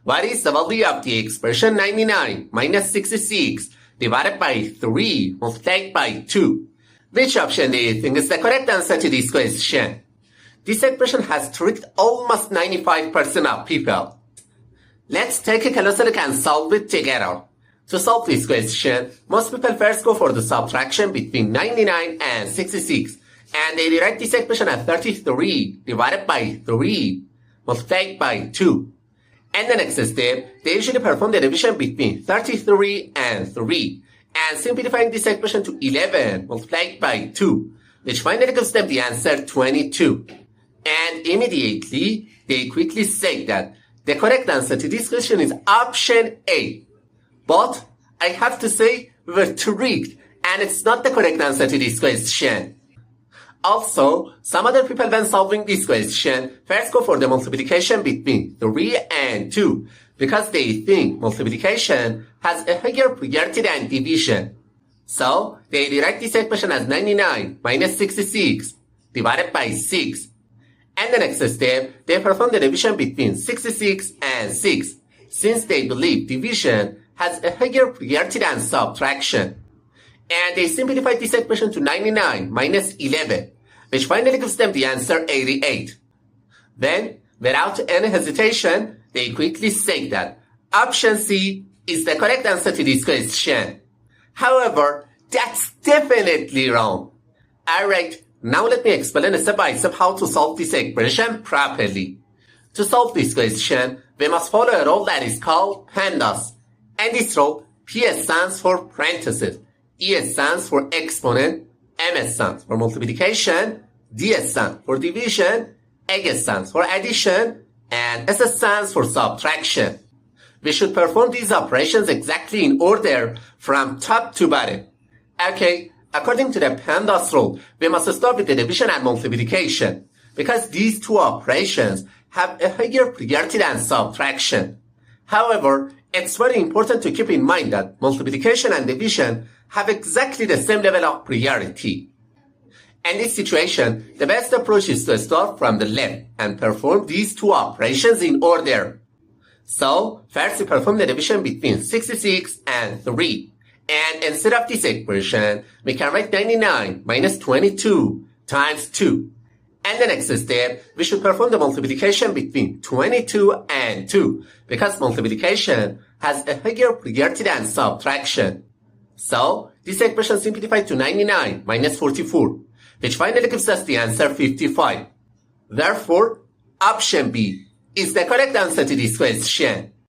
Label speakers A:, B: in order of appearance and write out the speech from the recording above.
A: What is the value of the expression 99 minus 66 divided by 3 multiplied by 2? Which option do you think is the correct answer to this question? This expression has tricked almost 95% of people. Let's take a closer look and solve it together. To solve this question, most people first go for the subtraction between 99 and 66, and they rewrite this expression as 33 divided by 3 multiplied by 2. And the next step, they usually perform the division between 33 and 3, and simplifying this expression to 11 multiplied by 2, which finally gives them the answer 22. And immediately, they quickly say that the correct answer to this question is option A. But I have to say we were tricked, and it's not the correct answer to this question. Also, some other people when solving this question first go for the multiplication between 3 and 2 because they think multiplication has a higher priority than division. So, they rewrite this expression as 99 minus 66 divided by 6. And the next step, they perform the division between 66 and 6 since they believe division has a higher priority than subtraction. And they simplify this expression to 99 minus 11, which finally gives them the answer 88. Then, without any hesitation, they quickly say that option C is the correct answer to this question. However, that's definitely wrong. Alright, now let me explain step by step how to solve this expression properly. To solve this question, we must follow a rule that is called PEMDAS. And this rule, P stands for parentheses, E stands for exponent, M stands for multiplication, D stands for division, A stands for addition, and S stands for subtraction. We should perform these operations exactly in order from top to bottom. Okay, according to the PEMDAS rule, we must start with the division and multiplication, because these two operations have a higher priority than subtraction. However, it's very important to keep in mind that multiplication and division have exactly the same level of priority. In this situation, the best approach is to start from the left and perform these two operations in order. So, first we perform the division between 66 and 3. And instead of this expression, we can write 99 minus 22 times 2. And the next step, we should perform the multiplication between 22 and 2 because multiplication has a higher priority than subtraction. So, this expression simplified to 99 minus 44, which finally gives us the answer 55. Therefore, option B is the correct answer to this question.